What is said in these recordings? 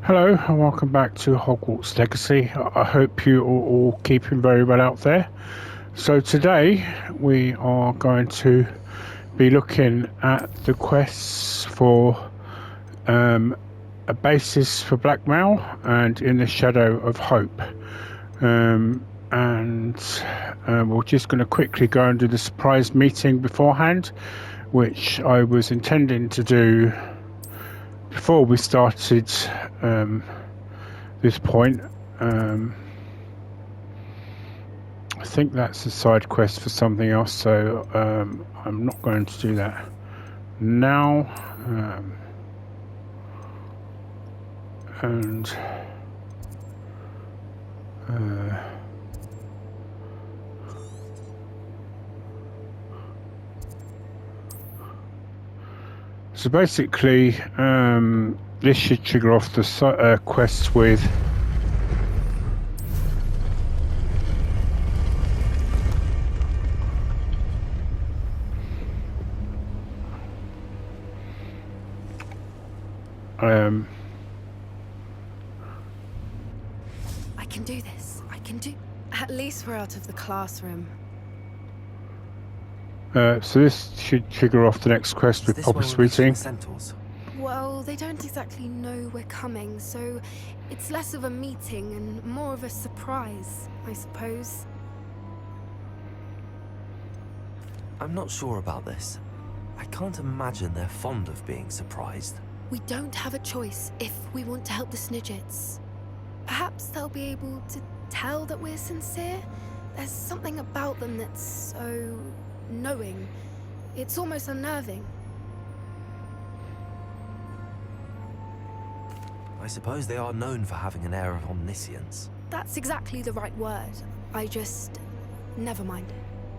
Hello and welcome back to Hogwarts Legacy. I hope you are all keeping very well out there. So today we are going to be looking at the quests for a basis for Blackmail and In the Shadow of Hope. We're just going to quickly go and do the surprise meeting beforehand, which I was intending to do before we started this point. I think that's a side quest for something else, so I'm not going to do that now. So basically, this should trigger off the quest with I can do this. At least we're out of the classroom. so this should trigger off the next quest with proper sweeting. Centaurs? Well, they don't exactly know we're coming, so it's less of a meeting and more of a surprise, I suppose. I'm not sure about this. I can't imagine they're fond of being surprised. We don't have a choice if we want to help the Snidgets. Perhaps they'll be able to tell that we're sincere. There's something about them that's so knowing. It's almost unnerving. I suppose they are known for having an air of omniscience. That's exactly the right word. Never mind.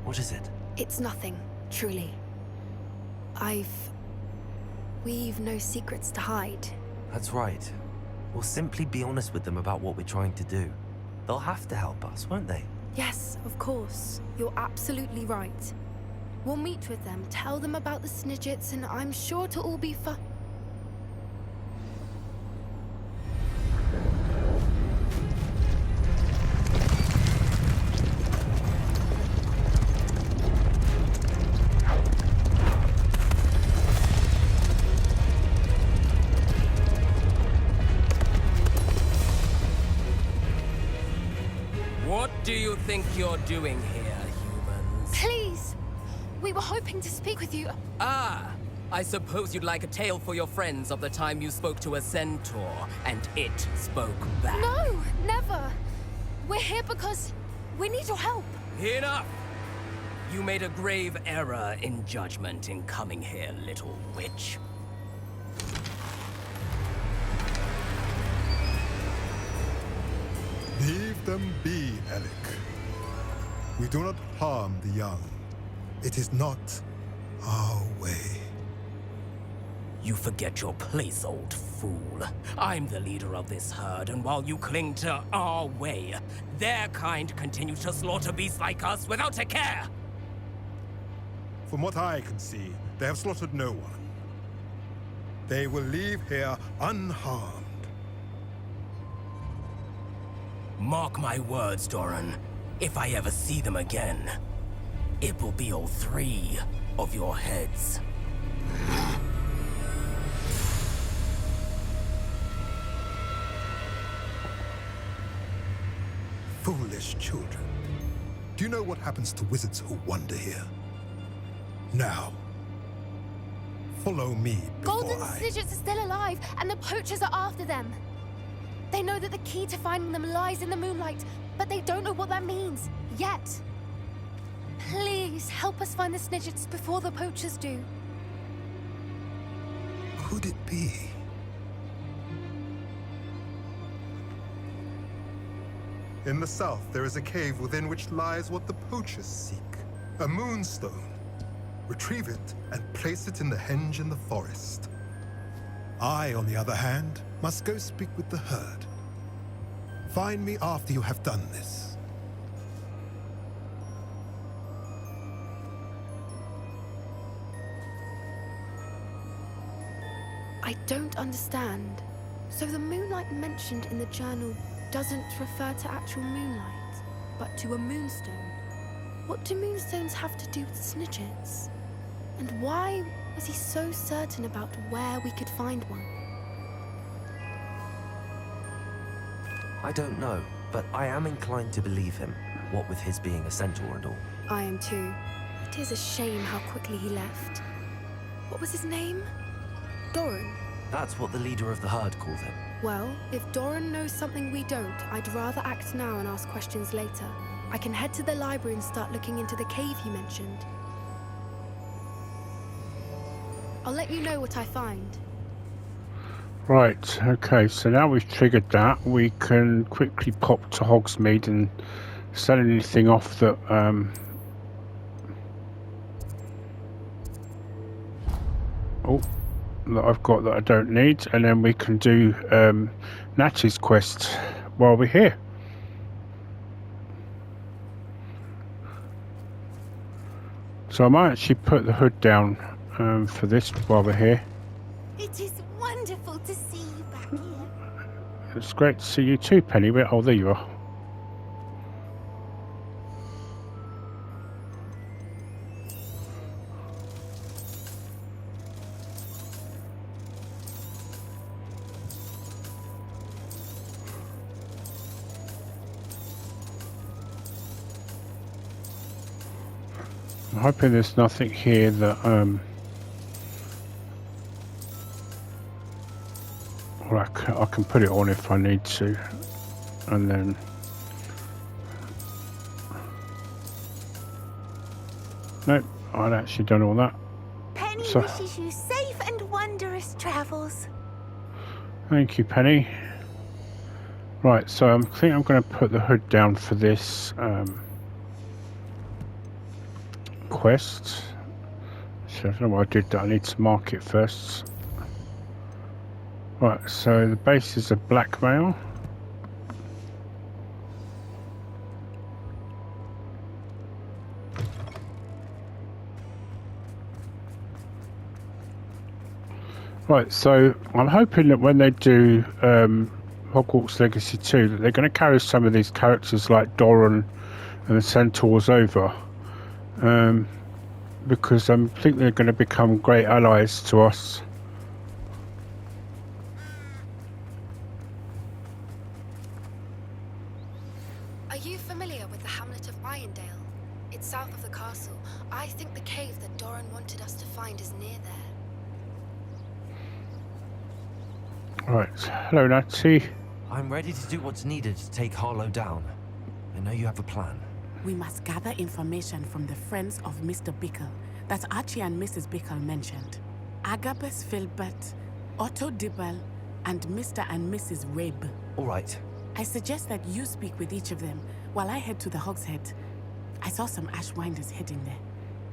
What is it? It's nothing, truly. We've no secrets to hide. That's right. We'll simply be honest with them about what we're trying to do. They'll have to help us, won't they? Yes, of course. You're absolutely right. We'll meet with them, tell them about the Snidgets, and I'm sure it'll all be fun. What do you think you're doing here, humans? Please! We were hoping to speak with you. Ah, I suppose you'd like a tale for your friends of the time you spoke to a centaur, and it spoke back. No, never! We're here because we need your help. Enough! You made a grave error in judgment in coming here, little witch. Leave them be, Relic. We do not harm the young. It is not our way. You forget your place, old fool. I'm the leader of this herd, and while you cling to our way, their kind continue to slaughter beasts like us without a care! From what I can see, they have slaughtered no one. They will leave here unharmed. Mark my words, Doran. If I ever see them again, it will be all 3 of your heads. Foolish children. Do you know what happens to wizards who wander here? Now, follow me before Golden Snidgets are still alive, and the poachers are after them. They know that the key to finding them lies in the moonlight, but they don't know what that means, yet. Please, help us find the Snidgets before the poachers do. Could it be? In the south, there is a cave within which lies what the poachers seek. A moonstone. Retrieve it and place it in the henge in the forest. I, on the other hand, must go speak with the herd. Find me after you have done this. I don't understand. So the moonlight mentioned in the journal doesn't refer to actual moonlight, but to a moonstone. What do moonstones have to do with snidgets? And why was he so certain about where we could find one? I don't know, but I am inclined to believe him, what with his being a centaur and all. I am too. It is a shame how quickly he left. What was his name? Doran. That's what the leader of the herd called him. Well, if Doran knows something we don't, I'd rather act now and ask questions later. I can head to the library and start looking into the cave you mentioned. I'll let you know what I find. Right, okay, so now we've triggered that, we can quickly pop to Hogsmeade and sell anything off that that I've got that I don't need, and then we can do Natty's quest while we're here. So I might actually put the hood down for this while we're here. It is wonderful to see you back here. It's great to see you too, Penny. Oh, there you are. I'm hoping there's nothing here that well, I can put it on if I need to, and then nope, I'd actually done all that. Penny So- wishes you safe and wondrous travels. Thank you, Penny. Right, so I think I'm going to put the hood down for this quest. So I don't know why I did that. I need to mark it first. Right, so the base is a Blackmail. Right, so I'm hoping that when they do Hogwarts Legacy 2 that they're going to carry some of these characters like Doran and the Centaurs over, because I think they're going to become great allies to us. Are you familiar with the hamlet of Irondale? It's south of the castle. I think the cave that Doran wanted us to find is near there. Right, hello Natty. I'm ready to do what's needed to take Harlow down. I know you have a plan. We must gather information from the friends of Mr. Bickle that Archie and Mrs. Bickle mentioned. Agabus Filbert, Otto Dibble, and Mr. and Mrs. Rabe. All right. I suggest that you speak with each of them while I head to the Hogshead. I saw some Ashwinders heading there.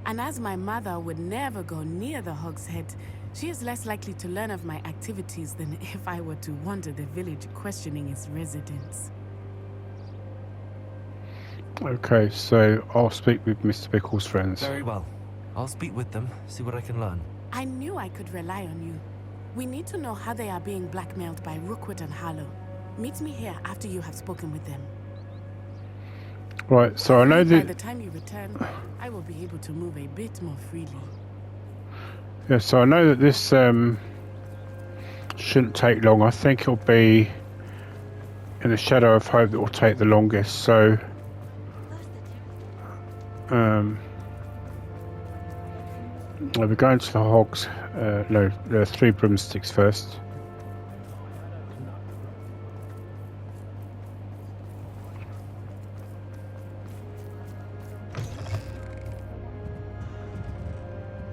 And as my mother would never go near the Hogshead, she is less likely to learn of my activities than if I were to wander the village questioning its residents. Okay, so I'll speak with Mr. Bickle's friends. Very well. I'll speak with them, see what I can learn. I knew I could rely on you. We need to know how they are being blackmailed by Rookwood and Harlow. Meet me here after you have spoken with them. Right, so I know By that... the time you return, I will be able to move a bit more freely. Yeah, so I know that this shouldn't take long. I think it'll be in the Shadow of Hope that will take the longest. So we'll be going to the Hogs. No, the Three Broomsticks first.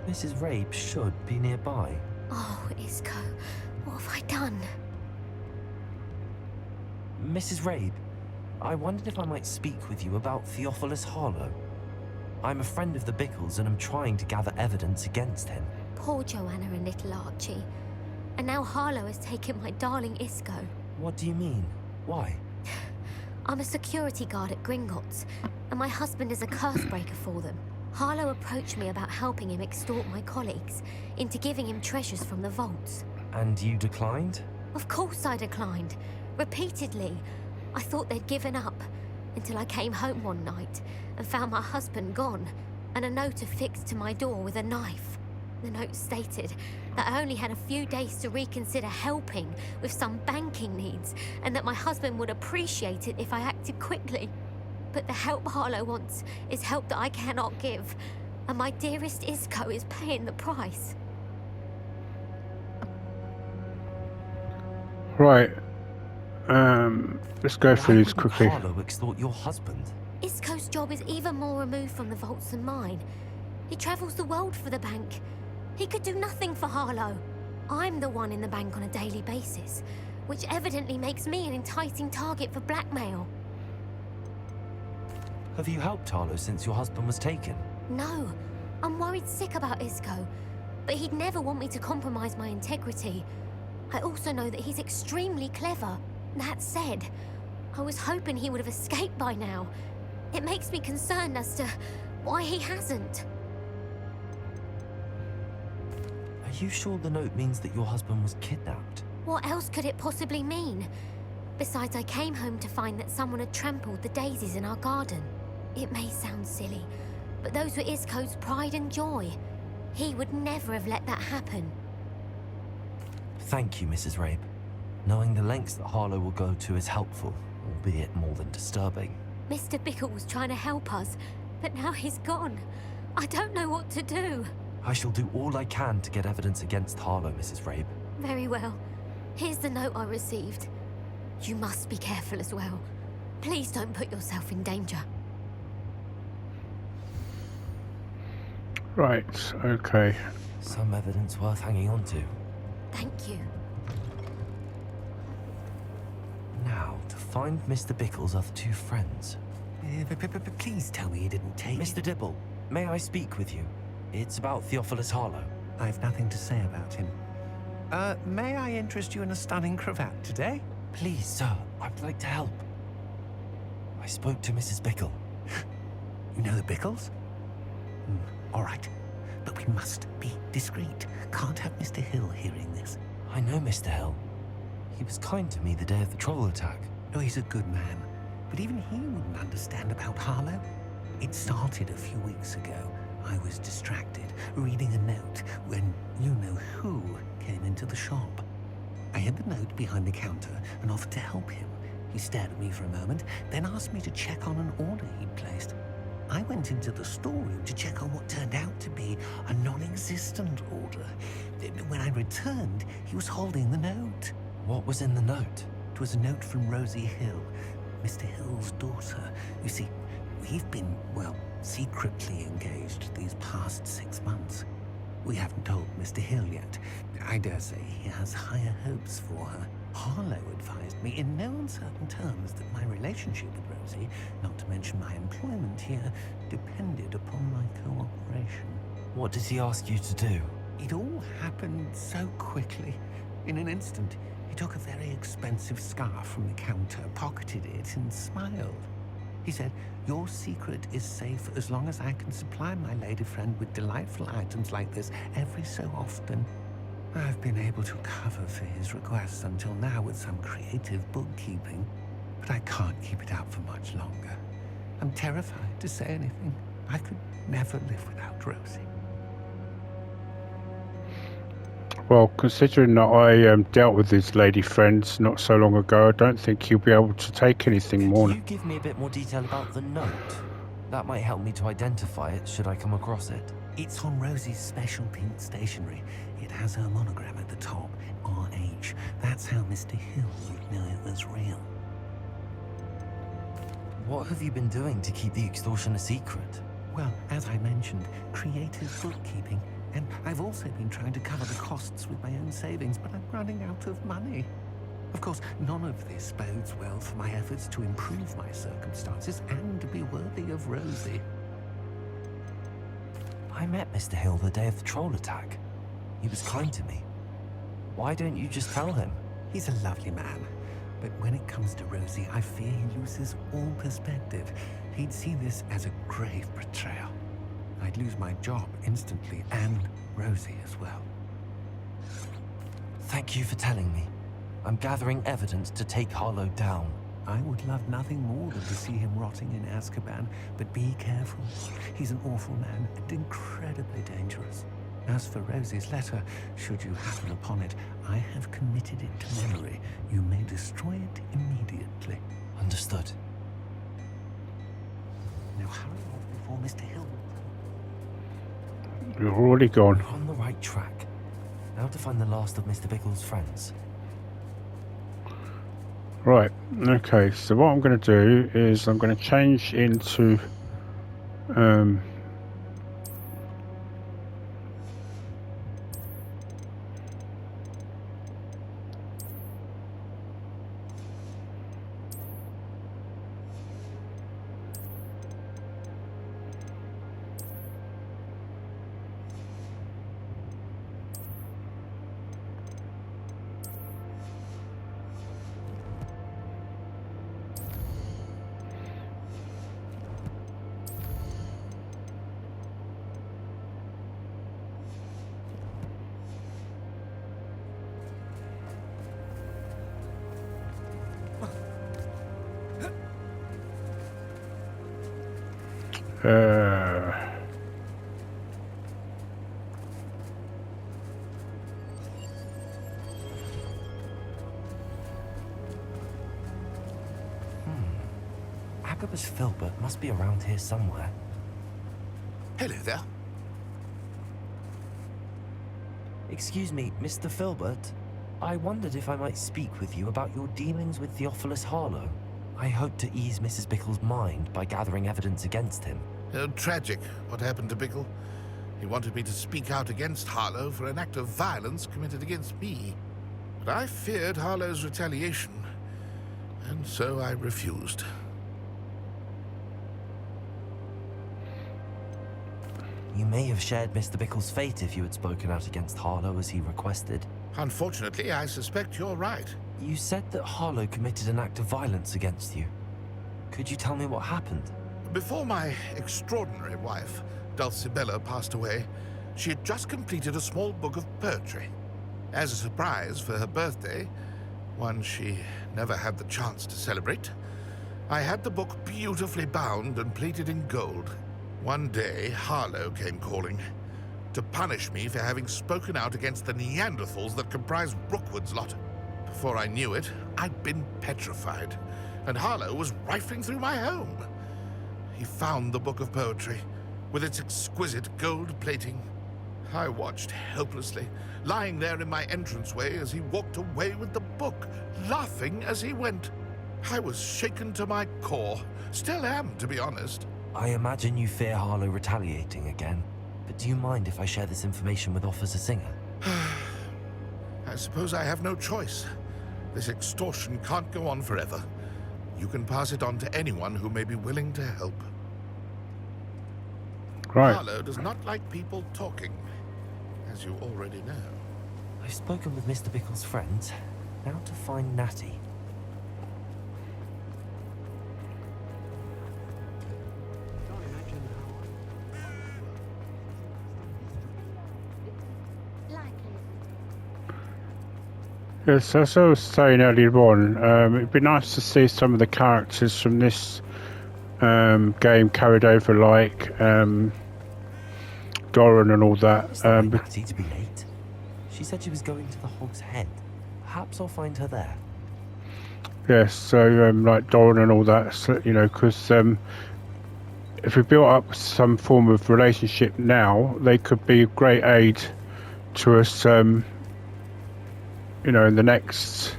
Mrs. Rabe should be nearby. Oh, Isco, what have I done? Mrs. Rabe, I wondered if I might speak with you about Theophilus Harlow. I'm a friend of the Bickles and I'm trying to gather evidence against him. Poor Joanna and little Archie. And now Harlow has taken my darling Isco. What do you mean? Why? I'm a security guard at Gringotts, and my husband is a curse breaker for them. Harlow approached me about helping him extort my colleagues into giving him treasures from the vaults. And you declined? Of course I declined. Repeatedly. I thought they'd given up, until I came home one night and found my husband gone, and a note affixed to my door with a knife. The note stated that I only had a few days to reconsider helping with some banking needs, and that my husband would appreciate it if I acted quickly. But the help Harlow wants is help that I cannot give, and my dearest Isco is paying the price. Right. Let's go through this Why wouldn't quickly. Harlow extort your husband? Isco's job is even more removed from the vaults than mine. He travels the world for the bank. He could do nothing for Harlow. I'm the one in the bank on a daily basis, which evidently makes me an enticing target for blackmail. Have you helped Harlow since your husband was taken? No, I'm worried sick about Isco, but he'd never want me to compromise my integrity. I also know that he's extremely clever. That said, I was hoping he would have escaped by now. It makes me concerned as to why he hasn't. Are you sure the note means that your husband was kidnapped? What else could it possibly mean? Besides, I came home to find that someone had trampled the daisies in our garden. It may sound silly, but those were Isco's pride and joy. He would never have let that happen. Thank you, Mrs. Rabe. Knowing the lengths that Harlow will go to is helpful, albeit more than disturbing. Mr. Bickle was trying to help us, but now he's gone. I don't know what to do. I shall do all I can to get evidence against Harlow, Mrs. Rabe. Very well. Here's the note I received. You must be careful as well. Please don't put yourself in danger. Right, okay. Some evidence worth hanging on to. Thank you. Now, to find Mr. Bickle's other two friends. Please tell me you didn't take Mr. Dibble, may I speak with you? It's about Theophilus Harlow. I've nothing to say about him. May I interest you in a stunning cravat today? Please, sir, I'd like to help. I spoke to Mrs. Bickle. You know the Bickles? All right. But we must be discreet. Can't have Mr. Hill hearing this. I know Mr. Hill. He was kind to me the day of the troll attack. Oh, he's a good man. But even he wouldn't understand about Harlow. It started a few weeks ago. I was distracted, reading a note, when you-know-who came into the shop. I hid the note behind the counter and offered to help him. He stared at me for a moment, then asked me to check on an order he'd placed. I went into the storeroom to check on what turned out to be a non-existent order. When I returned, he was holding the note. What was in the note? It was a note from Rosie Hill, Mr. Hill's daughter. You see, we've been, well, secretly engaged these past 6 months. We haven't told Mr. Hill yet. I dare say he has higher hopes for her. Harlow advised me in no uncertain terms that my relationship with Rosie, not to mention my employment here, depended upon my cooperation. What did he ask you to do? It all happened so quickly. In an instant, he took a very expensive scarf from the counter, pocketed it, and smiled. He said, "Your secret is safe as long as I can supply my lady friend with delightful items like this every so often." I've been able to cover for his requests until now with some creative bookkeeping, but I can't keep it up for much longer. I'm terrified to say anything. I could never live without Rosie. Well, considering that I dealt with his lady friends not so long ago, I don't think he'll be able to take anything more. Could you give me a bit more detail about the note? That might help me to identify it should I come across it. It's on Rosie's special pink stationery. It has her monogram at the top, RH. That's how Mr. Hill would know it was real. What have you been doing to keep the extortion a secret? Well, as I mentioned, creative bookkeeping. And I've also been trying to cover the costs with my own savings, but I'm running out of money. Of course, none of this bodes well for my efforts to improve my circumstances and to be worthy of Rosie. I met Mr. Hill the day of the troll attack. He was kind to me. Why don't you just tell him? He's a lovely man. But when it comes to Rosie, I fear he loses all perspective. He'd see this as a grave betrayal. I'd lose my job instantly, and Rosie as well. Thank you for telling me. I'm gathering evidence to take Harlow down. I would love nothing more than to see him rotting in Azkaban, but be careful. He's an awful man and incredibly dangerous. As for Rosie's letter, should you happen upon it, I have committed it to memory. You may destroy it immediately. Understood. Now hurry off before Mr. Hill... You're already gone. We're on the right track. Now to find the last of Mr. Bickle's friends. Right, okay, so what I'm going to do is I'm going to change into Agabus Filbert must be around here somewhere. Hello there. Excuse me, Mr. Filbert. I wondered if I might speak with you about your dealings with Theophilus Harlow. I hope to ease Mrs. Bickle's mind by gathering evidence against him. Tragic, what happened to Bickle. He wanted me to speak out against Harlow for an act of violence committed against me. But I feared Harlow's retaliation, and so I refused. You may have shared Mr. Bickle's fate if you had spoken out against Harlow as he requested. Unfortunately, I suspect you're right. You said that Harlow committed an act of violence against you. Could you tell me what happened? Before my extraordinary wife, Dulcibella, passed away, she had just completed a small book of poetry. As a surprise for her birthday, one she never had the chance to celebrate, I had the book beautifully bound and plated in gold. One day, Harlow came calling to punish me for having spoken out against the Neanderthals that comprise Rookwood's lot. Before I knew it, I'd been petrified, and Harlow was rifling through my home. He found the book of poetry, with its exquisite gold plating. I watched helplessly, lying there in my entranceway as he walked away with the book, laughing as he went. I was shaken to my core. Still am, to be honest. I imagine you fear Harlow retaliating again, but do you mind if I share this information with Officer Singer? I suppose I have no choice. This extortion can't go on forever. You can pass it on to anyone who may be willing to help. right. Harlow does not like people talking, as you already know. I've spoken with Mr. Bickle's friends. Now to find Natty. Yes, as I was saying earlier on, it'd be nice to see some of the characters from this game carried over, like Doran and all that. Is that Natty to be late? She said she was going to the Hog's Head. Perhaps I'll find her there. Yes, so like Doran and all that, so, you know, because if we built up some form of relationship now, they could be a great aid to us. You know, in the next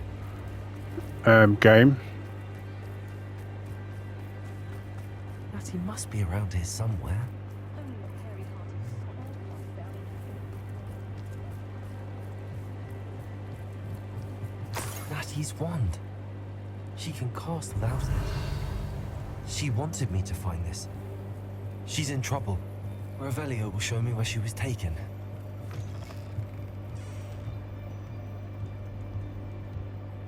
game. Natty must be around here somewhere. Natty's wand. She can cast without it. She wanted me to find this. She's in trouble. Revelio will show me where she was taken.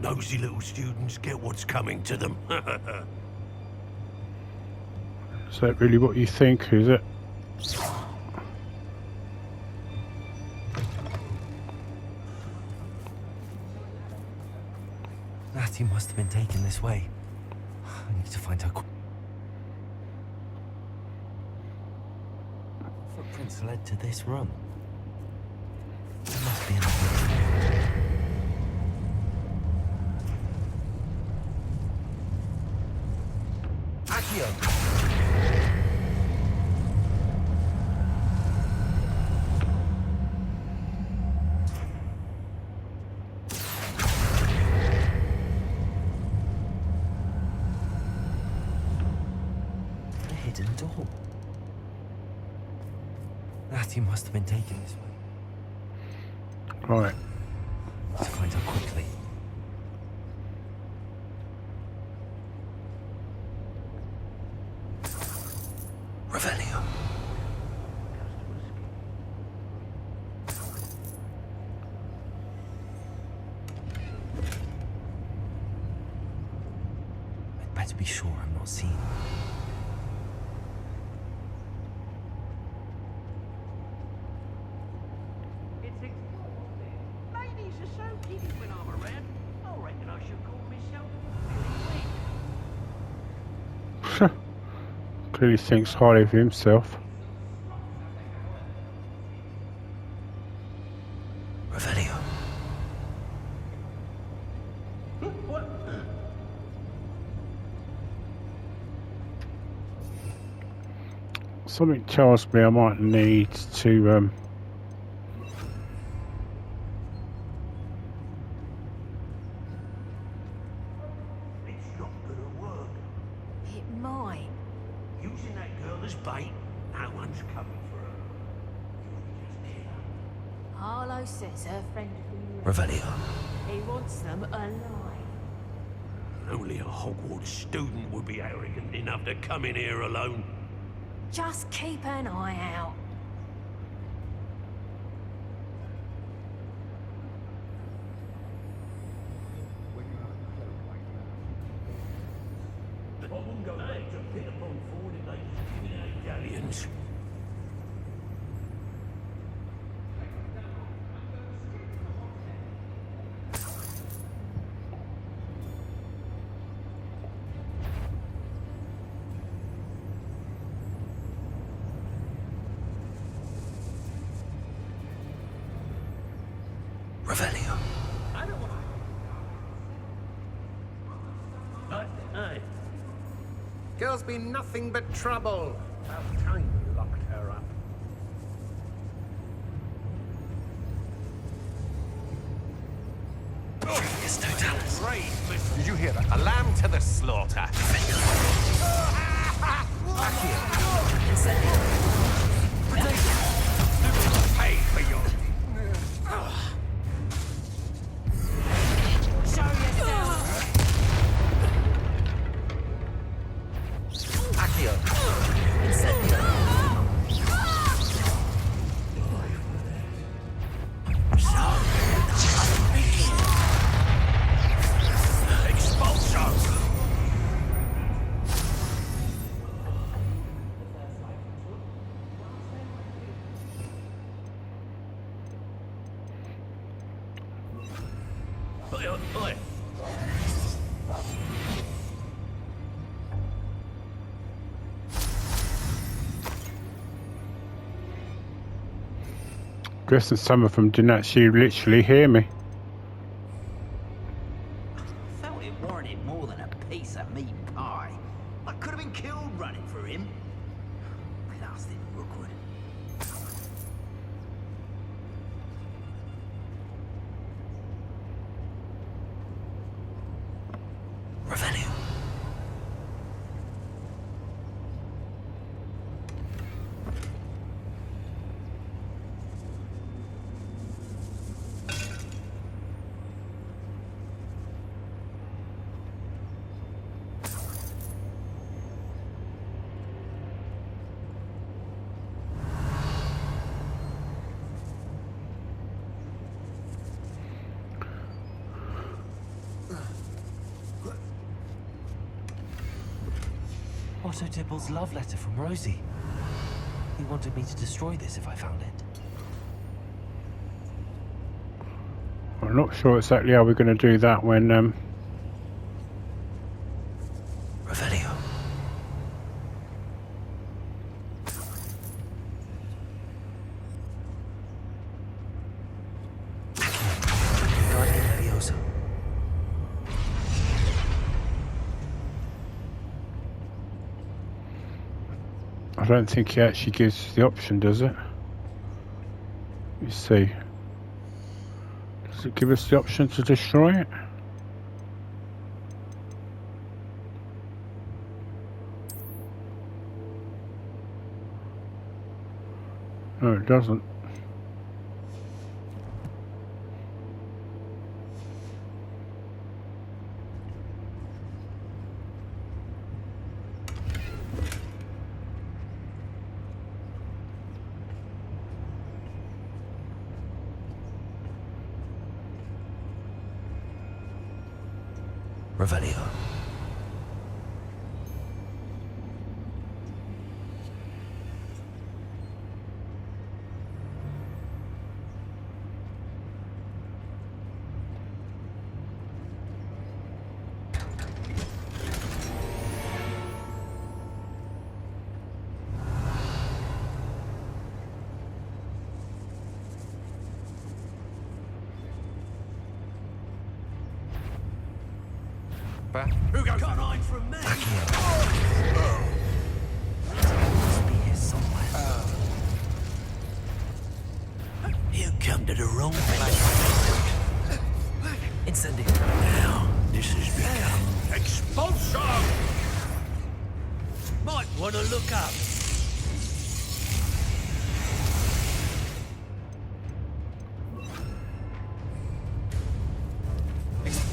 Nosy little students get what's coming to them. Is that really what you think, is it? Natty must have been taken this way. I need to find her. Footprints led to this room. There must be another. Accio! Hidden door. Natty must have been taken this way. Right. To find her quickly. Revelio. I'd better be sure I'm not seen. Ladies are so giddy when I'm around. I reckon I should call myself Billy Wing. Clearly thinks highly of himself. Revelio. Something tells me I might need to It's not gonna work. It might. Using that girl as bait, no one's coming for her. You'll just kill her. Harlow says her friend Revelio. he wants them alive. Only a Hogwarts student would be arrogant enough to come in here alone. Just keep an eye out. I wouldn't go there to pick upon Ford if they just giving out galleons. Revelio. I don't want Hey. Girl's been nothing but trouble. About time we locked her up. It's no Dallas. Did you hear that? A lamb to the slaughter. Pay for your... Show yourself. Oi. guessing some of them didn't actually literally hear me. Felt it warranted more than a piece of meat pie. I could have been killed running for him. Blasted Rookwood. Revelio. Otto Dibble's love letter from Rosie. He wanted me to destroy this if I found it. I'm not sure exactly how we're going to do that when Revelio. I don't think it actually gives the option, does it? Let me see. Does it give us the option to destroy it? No, it doesn't. Revelio. Who goes got an eye from me? Must be here somewhere. You come to the wrong place. Incendio. Now, this has become expulsion! Might want to look up.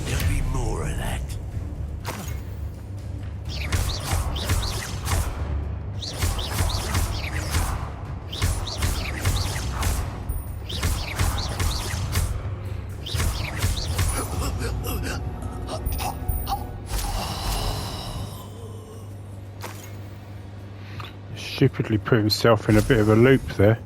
There'll be more of that. Stupidly put himself in a bit of a loop there.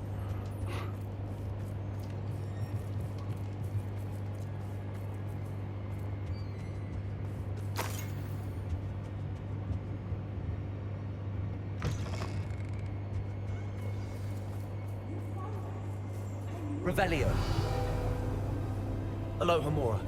Revelio. Aloha Mora.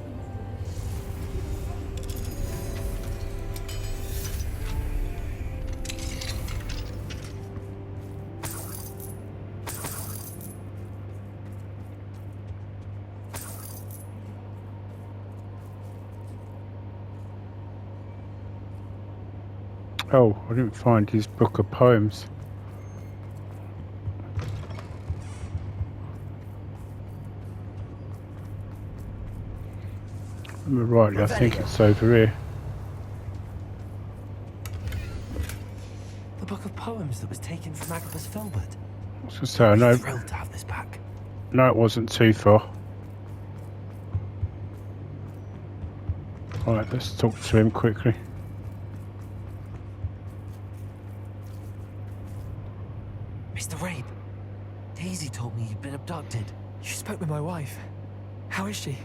Oh, I didn't find his book of poems. Right, I think it's over here. The book of poems that was taken from Agabus Filbert. I was going to say, I know. I'm thrilled to have this back. No, it wasn't too far. Right, let's talk to him quickly. Mr. Rabe, Daisy told me you'd been abducted. You spoke with my wife. How is she?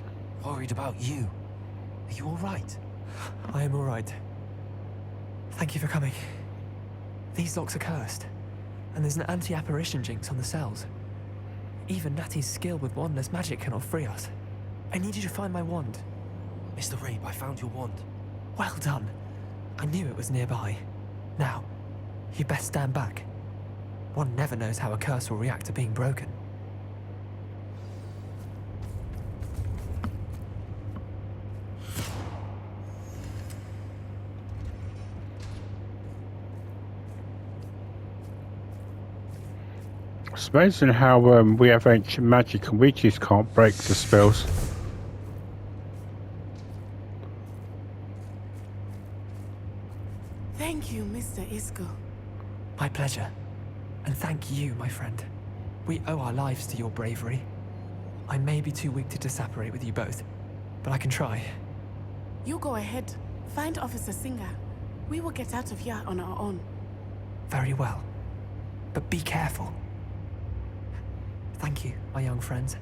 Worried about you. Are you alright? I am alright. Thank you for coming. These locks are cursed, and there's an anti-apparition jinx on the cells. Even Natty's skill with wandless magic cannot free us. I need you to find my wand. Mr. Rabe, I found your wand. Well done. I knew it was nearby. Now, you best stand back. One never knows how a curse will react to being broken. It's amazing how we have ancient magic and we just can't break the spells. Thank you, Mr. Isco. My pleasure. And thank you, my friend. We owe our lives to your bravery. I may be too weak to disapparate with you both, but I can try. You go ahead. Find Officer Singer. We will get out of here on our own. Very well. But be careful. Thank you, my young friends.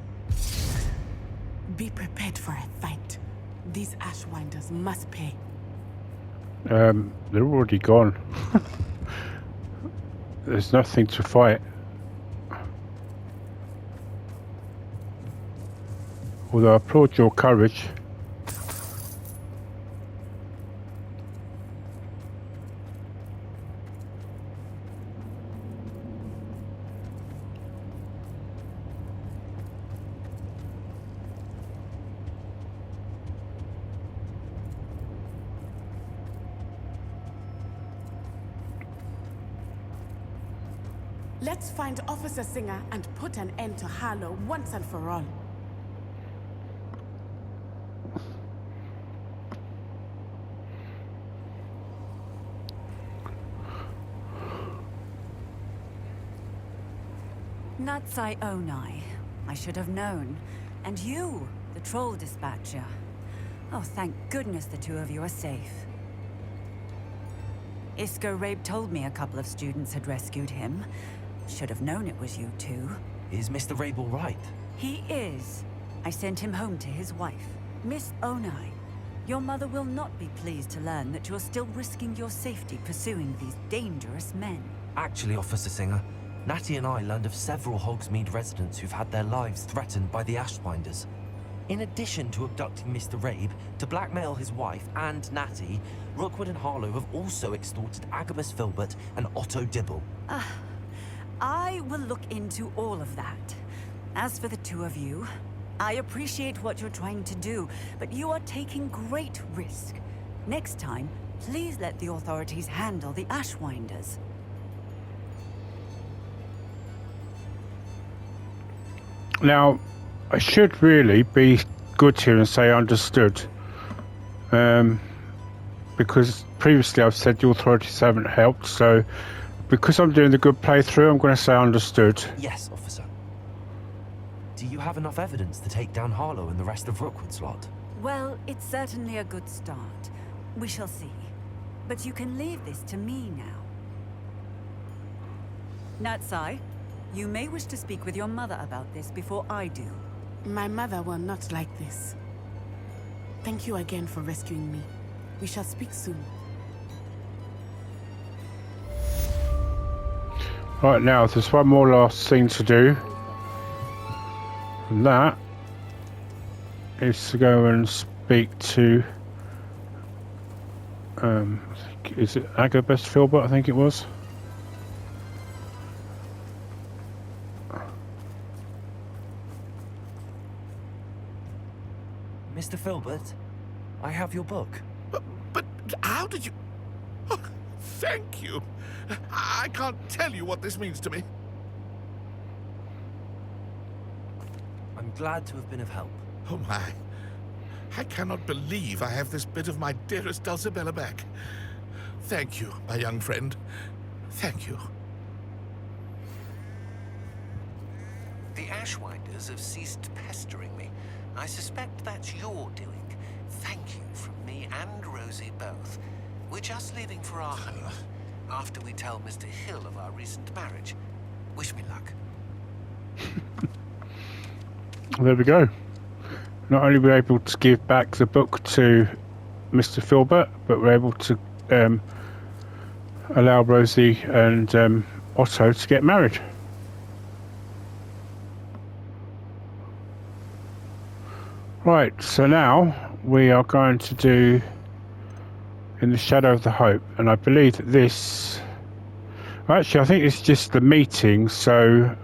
Be prepared for a fight. These Ashwinders must pay. They're already gone. There's nothing to fight. Although I applaud your courage. Let's find Officer Singer and put an end to Harlow once and for all. Natsai Onai. I should have known. And you, the troll dispatcher. Oh, thank goodness the two of you are safe. Isco Rabe told me a couple of students had rescued him. Should have known it was you two. Is Mr. Rabe all right? He is. I sent him home to his wife. Miss Onai, your mother will not be pleased to learn that you're still risking your safety pursuing these dangerous men. Actually, Officer Singer, Natty and I learned of several Hogsmeade residents who've had their lives threatened by the Ashwinders. In addition to abducting Mr. Rabe, to blackmail his wife and Natty, Rookwood and Harlow have also extorted Agabus Filbert and Otto Dibble. I will look into all of that. As for the two of you, I appreciate what you're trying to do, but you are taking great risk. Next time, please let the authorities handle the Ashwinders. Now, I should really be good here and say understood. Because previously I've said the authorities haven't helped, so because I'm doing the good playthrough, I'm going to say understood. Yes, officer. Do you have enough evidence to take down Harlow and the rest of Rookwood's lot? Well, it's certainly a good start. We shall see. But you can leave this to me now. Natsai, you may wish to speak with your mother about this before I do. My mother will not like this. Thank you again for rescuing me. We shall speak soon. Right, now there's one more last thing to do, and that is to go and speak to is it Agabus Filbert, I think it was. Mr. Filbert, I have your book. But how did you... Oh, thank you. I can't tell you what this means to me. I'm glad to have been of help. Oh my. I cannot believe I have this bit of my dearest Dulcibella back. Thank you, my young friend. Thank you. The Ashwinders have ceased pestering me. I suspect that's your doing. Thank you from me and Rosie both. We're just leaving for our home after we tell Mr. Hill of our recent marriage. Wish me luck. There we go. Not only were we able to give back the book to Mr. Filbert, but we're able to allow Rosie and Otto to get married. Right, so now we are going to do In the Shadow of the Hope, and I believe that this... Actually, I think it's just the meeting, so...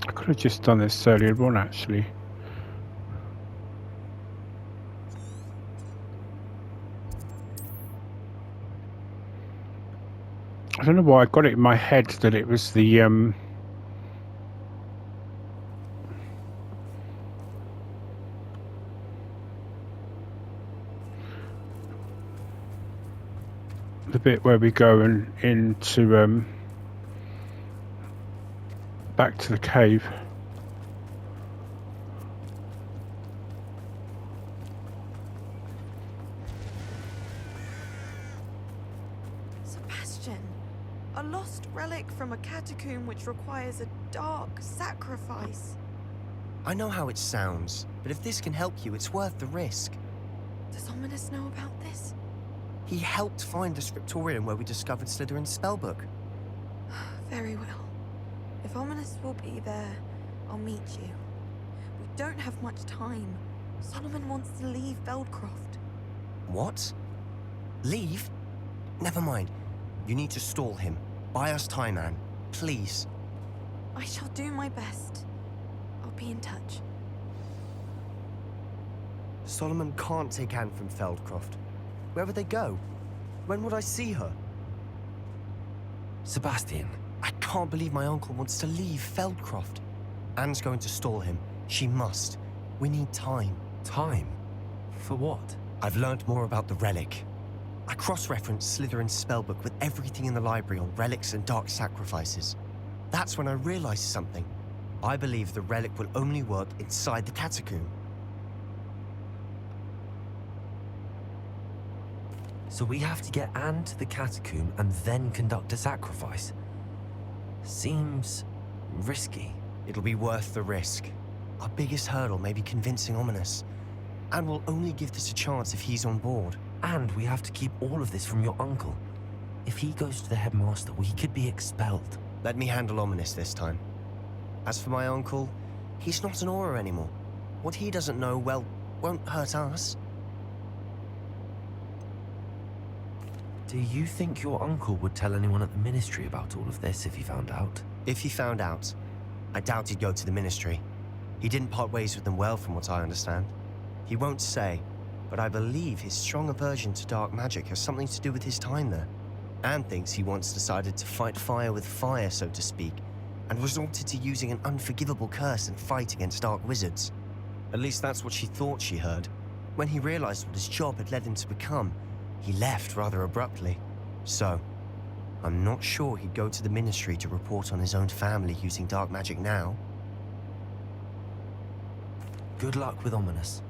I could have just done this earlier on, actually. I don't know why I got it in my head that it was the bit where we go and into back to the cave. Sebastian, a lost relic from a catacomb which requires a dark sacrifice. I know how it sounds, but if this can help you, it's worth the risk. Does Ominous know about this? He helped find the scriptorium where we discovered Slytherin's spellbook. Very well. If Ominous will be there, I'll meet you. We don't have much time. Solomon wants to leave Feldcroft. What? Leave? Never mind. You need to stall him. Buy us time, Anne. Please. I shall do my best. I'll be in touch. Solomon can't take Anne from Feldcroft. Where would they go? When would I see her? Sebastian. I can't believe my uncle wants to leave Feldcroft. Anne's going to stall him. She must. We need time. Time? For what? I've learned more about the relic. I cross-referenced Slytherin's spellbook with everything in the library on relics and dark sacrifices. That's when I realized something. I believe the relic will only work inside the catacomb. So we have to get Anne to the catacomb and then conduct a sacrifice. Seems risky. It'll be worth the risk. Our biggest hurdle may be convincing Ominous. And we'll only give this a chance if he's on board. And we have to keep all of this from your uncle. If he goes to the headmaster, we could be expelled. Let me handle Ominous this time. As for my uncle, he's not an Auror anymore. What he doesn't know, well, won't hurt us. Do you think your uncle would tell anyone at the ministry about all of this if he found out? If he found out, I doubt he'd go to the ministry. He didn't part ways with them well, from what I understand. He won't say, but I believe his strong aversion to dark magic has something to do with his time there. Anne thinks he once decided to fight fire with fire, so to speak, and resorted to using an unforgivable curse in fight against dark wizards. At least that's what she thought she heard. When he realized what his job had led him to become, he left rather abruptly. So, I'm not sure he'd go to the ministry to report on his own family using dark magic now. Good luck with Ominous.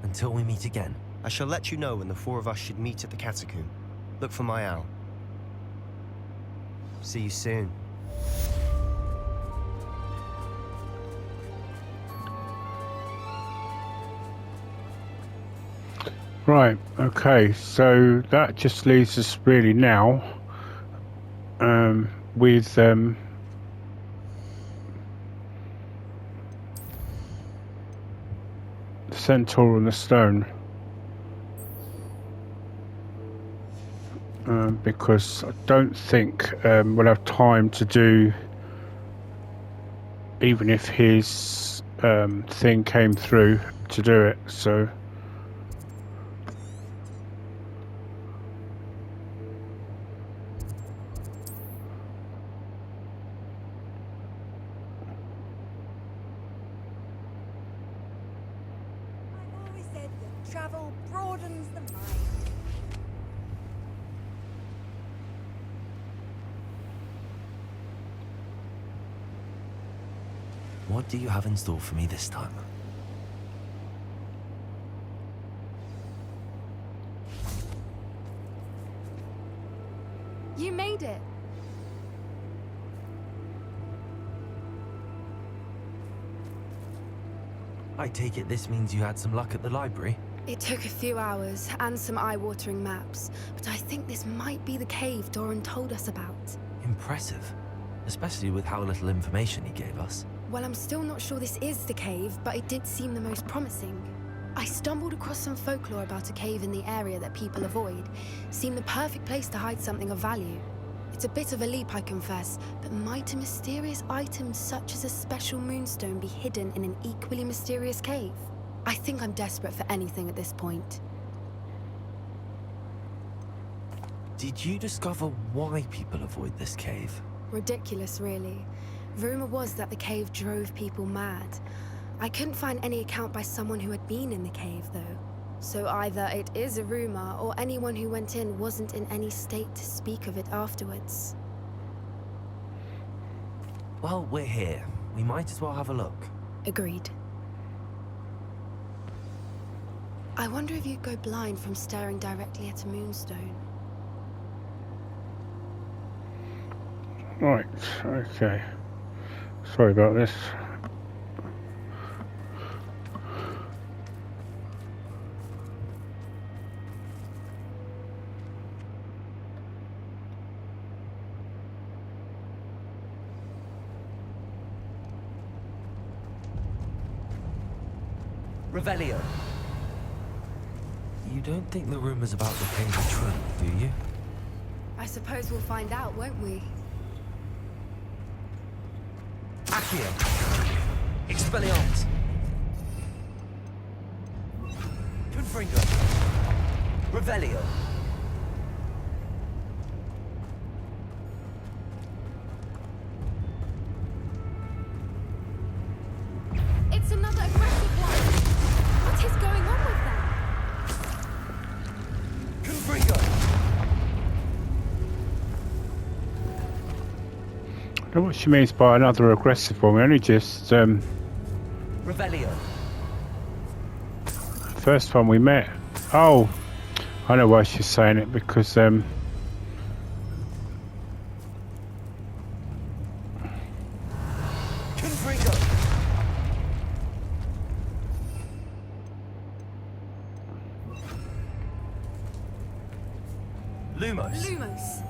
Until we meet again. I shall let you know when the four of us should meet at the catacomb. Look for my owl. See you soon. Right, okay, so that just leaves us really now with the Centaur and the stone, because I don't think we'll have time to do, even if his thing came through, to do it, so travel broadens the mind. What do you have in store for me this time? You made it. I take it this means you had some luck at the library? It took a few hours and some eye-watering maps, but I think this might be the cave Doran told us about. Impressive. Especially with how little information he gave us. Well, I'm still not sure this is the cave, but it did seem the most promising. I stumbled across some folklore about a cave in the area that people avoid. Seemed the perfect place to hide something of value. It's a bit of a leap, I confess, but might a mysterious item such as a special moonstone be hidden in an equally mysterious cave? I think I'm desperate for anything at this point. Did you discover why people avoid this cave? Ridiculous, really. Rumor was that the cave drove people mad. I couldn't find any account by someone who had been in the cave, though. So either it is a rumor, or anyone who went in wasn't in any state to speak of it afterwards. Well, we're here. We might as well have a look. Agreed. I wonder if you'd go blind from staring directly at a moonstone. right, okay. Sorry about this. Revelio. You don't think the rumors about the cave are true, do you? I suppose we'll find out, won't we? Accio. Expelliarmus. Confringo. Revelio. It's another aggressive one! What is going on with them? Confringo. I don't know what she means by another aggressive one. We only just Revelio. first one we met. Oh, I know why she's saying it, because Confringo. Lumos. Lumos.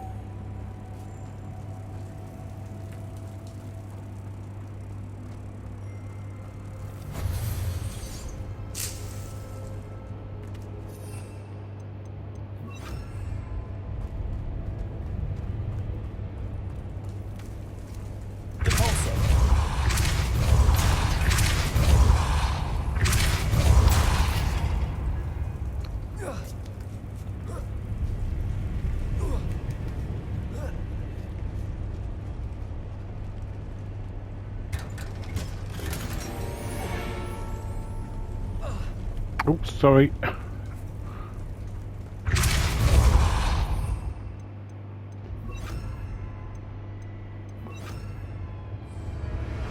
oops, sorry.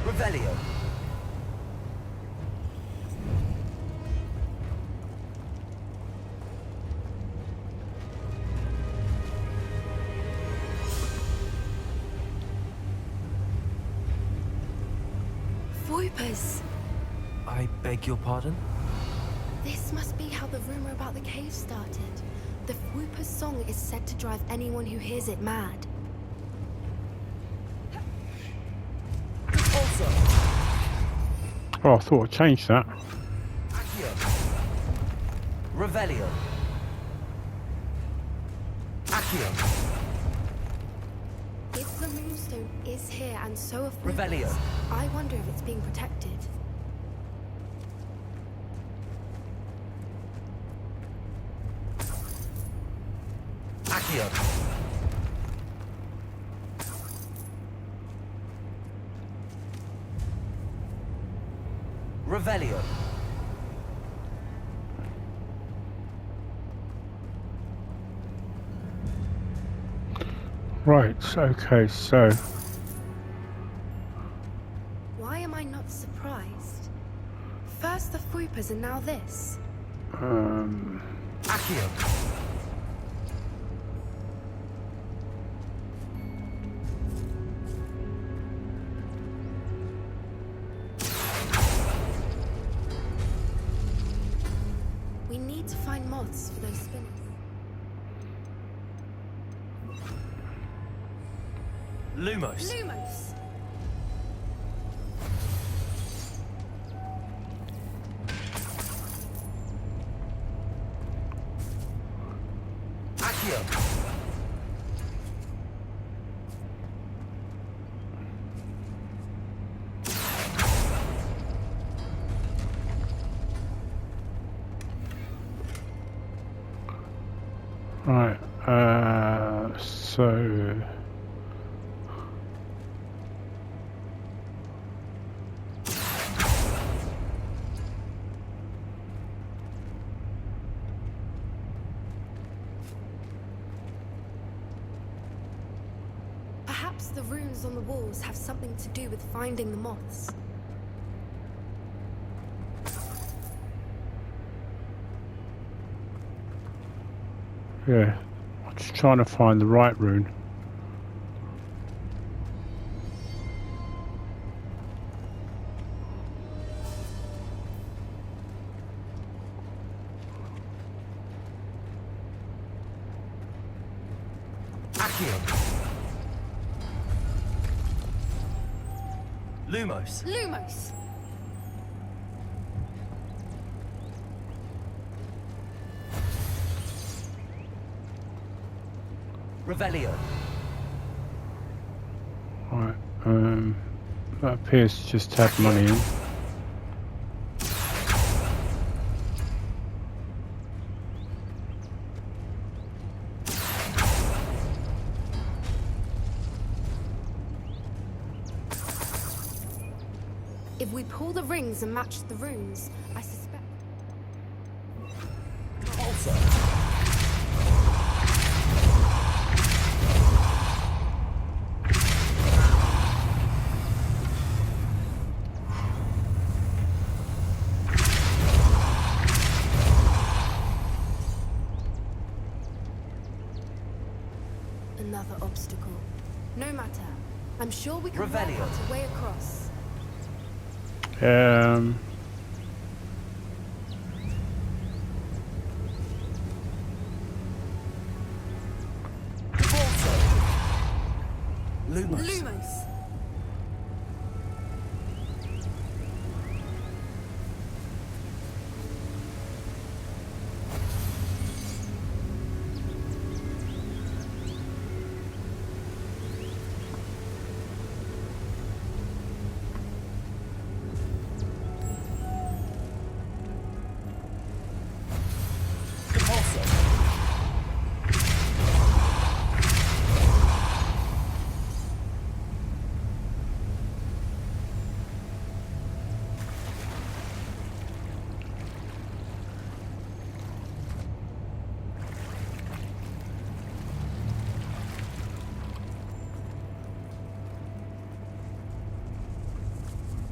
Revelio. Voipers! I beg your pardon? This must be how the rumor about the cave started. The Whooper's song is said to drive anyone who hears it mad. Oh, I thought I changed that. Accio. Revelio. Accio. If the moonstone is here and so are Whoopers, Revelio. I wonder if it's being protected. Accio. Revelio. Right, okay, so Why am I not surprised? First the Whoopers and now this. Accio. We need to find moths for those spinners. Lumos. Lumos! Accio. right, so Perhaps the runes on the walls have something to do with finding the moths. yeah, I'm just trying to find the right rune. Accio. Lumos. Lumos! Revelio. Right, that appears to just have money in. If we pull the rings and match the runes, I suspect... Also. Another obstacle. No matter. I'm sure we can work Revelio. out a way across. Lumos. Lumos.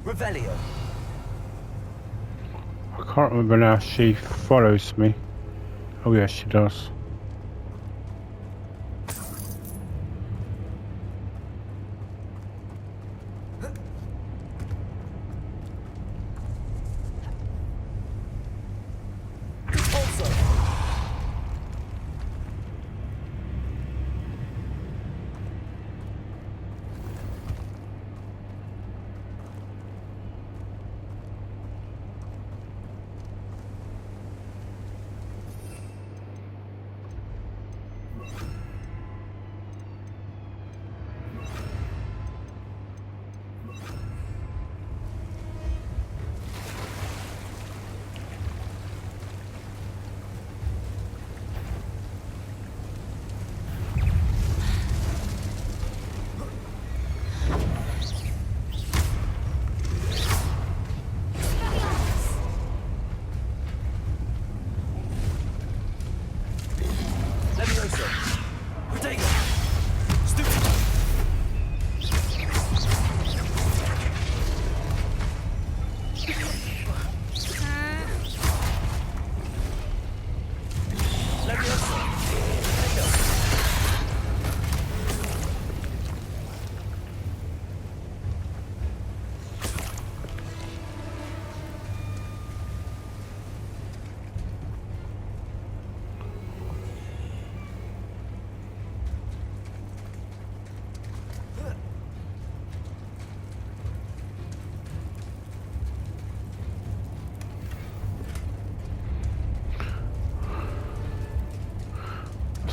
Revelio. I can't remember now if she follows me. Oh yes, she does.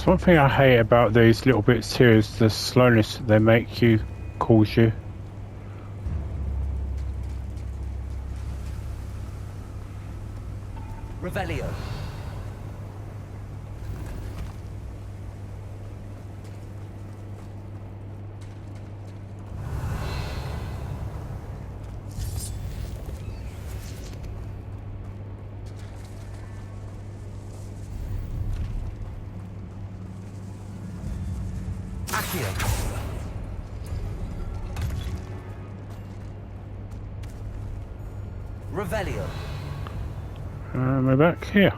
One thing I hate about these little bits here is the slowness that they make you cause you. Revelio. Revelio. We're back here.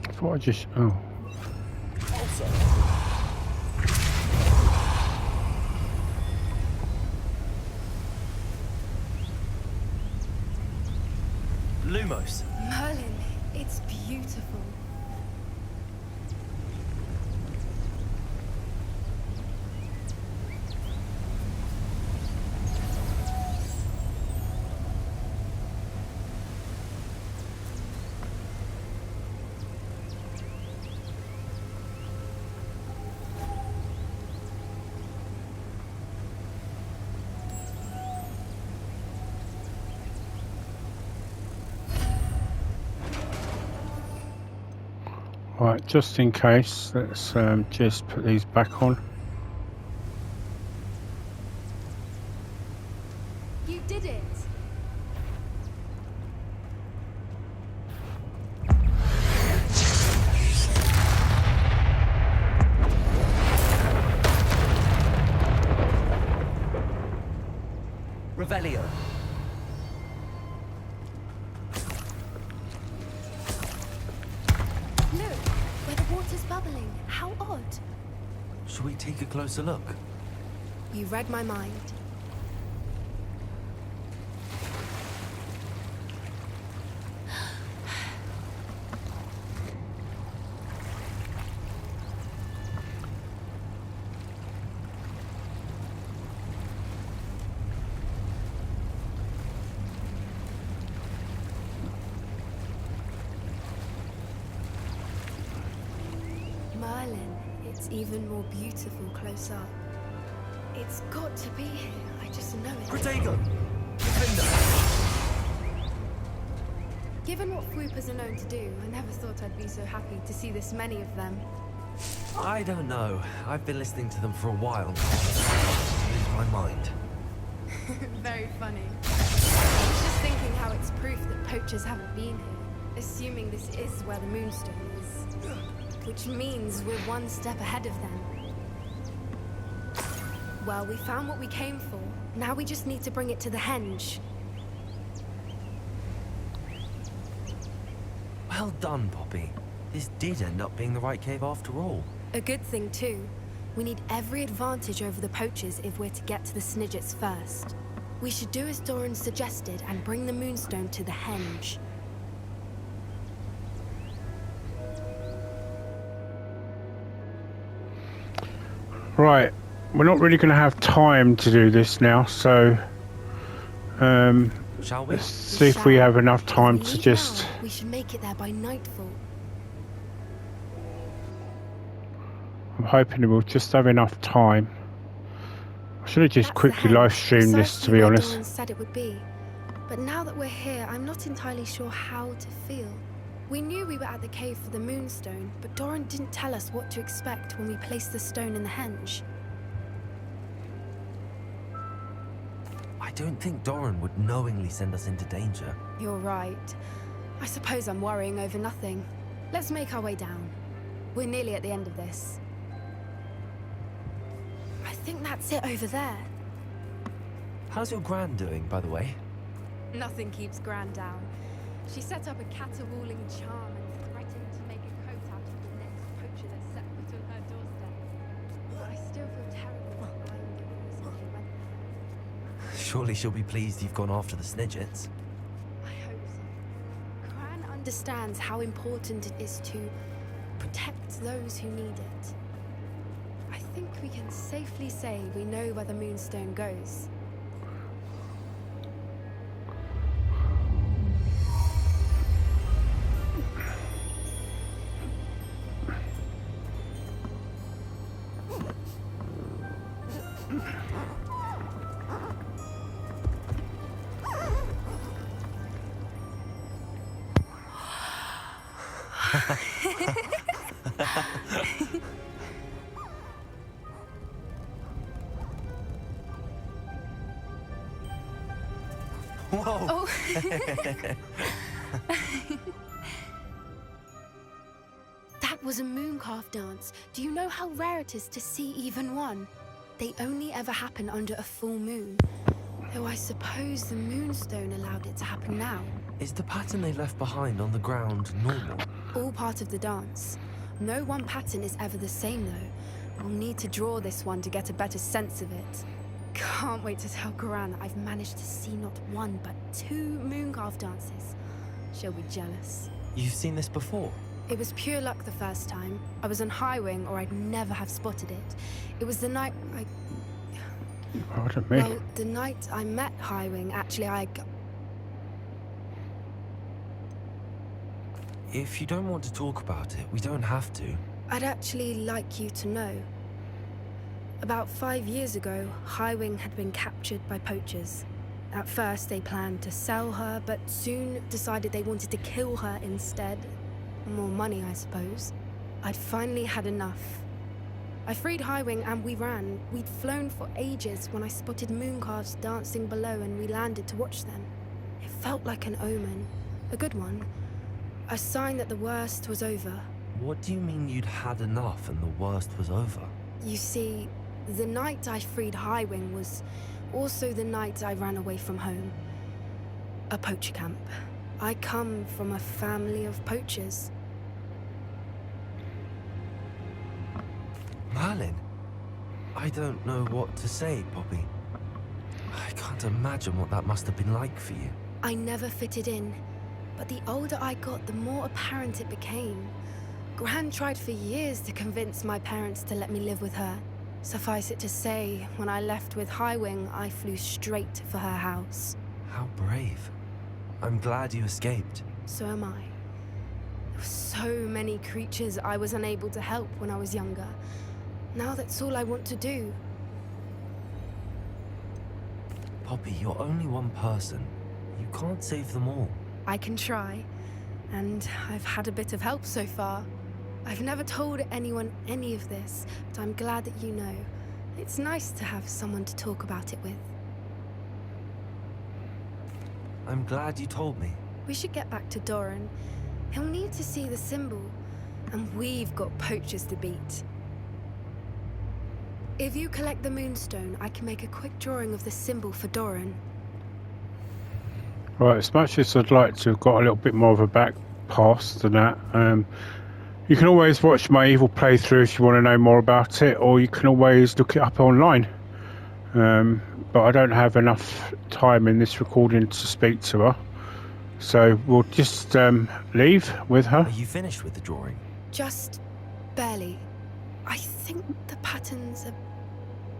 I thought I just... oh. Lumos. Merlin, it's beautiful. Right, just in case, let's just put these back on. You did it! Revelio. Look, where the water's bubbling. How odd. Shall we take a closer look? You read my mind. Merlin, it's even more beautiful close up. It's got to be here. I just know it. Protego! Defender! Given what swoopers are known to do, I never thought I'd be so happy to see this many of them. I don't know. I've been listening to them for a while. Lose my mind. Very funny. I was just thinking how it's proof that poachers haven't been here, assuming this is where the Moonstone is. Which means we're one step ahead of them. Well, we found what we came for. Now we just need to bring it to the henge. Well done, Poppy. This did end up being the right cave after all. A good thing, too. We need every advantage over the poachers if we're to get to the Snidgets first. We should do as Doran suggested and bring the Moonstone to the henge. Right, we're not really going to have time to do this now, so shall we? Let's see if we have enough time to just... Now, we should make it there by nightfall. I'm hoping we'll just have enough time. I should have just quickly live streamed this, to be honest. Doran said it would be. But now that we're here, I'm not entirely sure how to feel. We knew we were at the cave for the Moonstone, but Doran didn't tell us what to expect when we placed the stone in the henge. I don't think Doran would knowingly send us into danger. You're right. I suppose I'm worrying over nothing. Let's make our way down. We're nearly at the end of this. I think that's it over there. How's your gran doing, by the way? Nothing keeps Gran down. She set up a caterwauling charm and threatened to make a coat out of the next poacher that set foot on her doorstep. I still feel terrible reminded of this when she went there. Surely she'll be pleased you've gone after the Snidgets. I hope so. Gran understands how important it is to protect those who need it. I think we can safely say we know where the Moonstone goes. Whoa! Oh. That was a mooncalf dance. Do you know how rare it is to see even one? They only ever happen under a full moon. Though I suppose the Moonstone allowed it to happen now. Is the pattern they left behind on the ground normal? All part of the dance. No one pattern is ever the same though. We'll need to draw this one to get a better sense of it. Can't wait to tell Gran that I've managed to see not one but 2 mooncalf dances. She'll be jealous. You've seen this before? It was pure luck the first time. I was on Highwing or I'd never have spotted it. It was the night Pardon me. Well, the night I met Highwing, actually If you don't want to talk about it, we don't have to. I'd actually like you to know. About 5 years ago, Highwing had been captured by poachers. At first, they planned to sell her, but soon decided they wanted to kill her instead. More money, I suppose. I'd finally had enough. I freed Highwing and we ran. We'd flown for ages when I spotted mooncalves dancing below and we landed to watch them. It felt like an omen. A good one. A sign that the worst was over. What do you mean you'd had enough and the worst was over? You see, the night I freed Highwing was also the night I ran away from home. A poacher camp. I come from a family of poachers. Merlin? I don't know what to say, Poppy. I can't imagine what that must have been like for you. I never fitted in, but the older I got, the more apparent it became. Gran tried for years to convince my parents to let me live with her. Suffice it to say, when I left with Highwing, I flew straight for her house. How brave. I'm glad you escaped. So am I. There were so many creatures I was unable to help when I was younger. Now that's all I want to do. Poppy, you're only one person. You can't save them all. I can try, and I've had a bit of help so far. I've never told anyone any of this, but I'm glad that you know. It's nice to have someone to talk about it with. I'm glad you told me. We should get back to Doran. He'll need to see the symbol, and we've got poachers to beat. If you collect the moonstone, I can make a quick drawing of the symbol for Doran. Right, as much as I'd like to have got a little bit more of a back pass than that, you can always watch my evil playthrough if you want to know more about it, or you can always look it up online. But I don't have enough time in this recording to speak to her, so we'll just leave with her. Are you finished with the drawing? Just barely. I think the pattern's a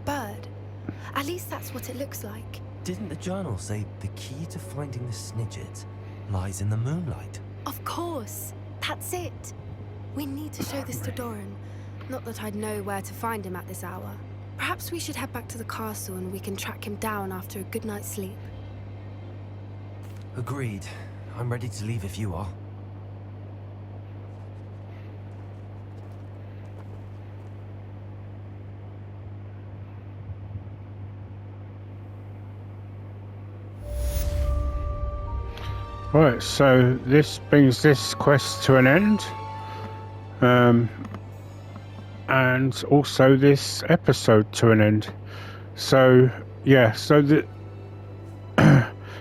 bird. At least that's what it looks like. Didn't the journal say the key to finding the Snidget lies in the moonlight? Of course. That's it. We need to show this to Doran. Not that I'd know where to find him at this hour. Perhaps we should head back to the castle and we can track him down after a good night's sleep. Agreed. I'm ready to leave if you are. Right, so this brings this quest to an end. And also this episode to an end. So yeah, so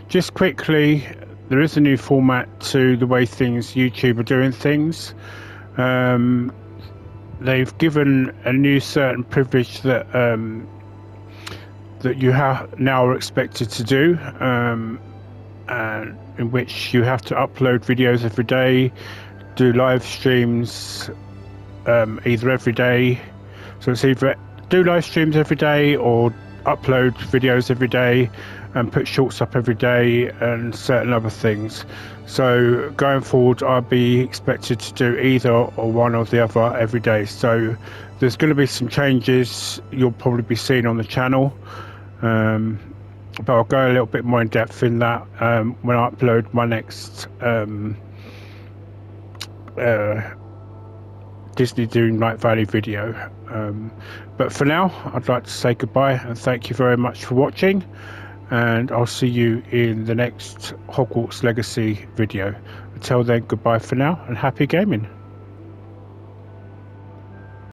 just quickly, there is a new format to the way things YouTube are doing things. They've given a new certain privilege that that you now are expected to do, and in which you have to upload videos every day, do live streams either every day. So it's either do live streams every day or upload videos every day and put shorts up every day and certain other things. So going forward, I'll be expected to do either or one or the other every day. So there's going to be some changes you'll probably be seeing on the channel, but I'll go a little bit more in depth in that when I upload my next Disney Dune Night Valley video. But for now, I'd like to say goodbye and thank you very much for watching, and I'll see you in the next Hogwarts Legacy video. Until then, goodbye for now and happy gaming.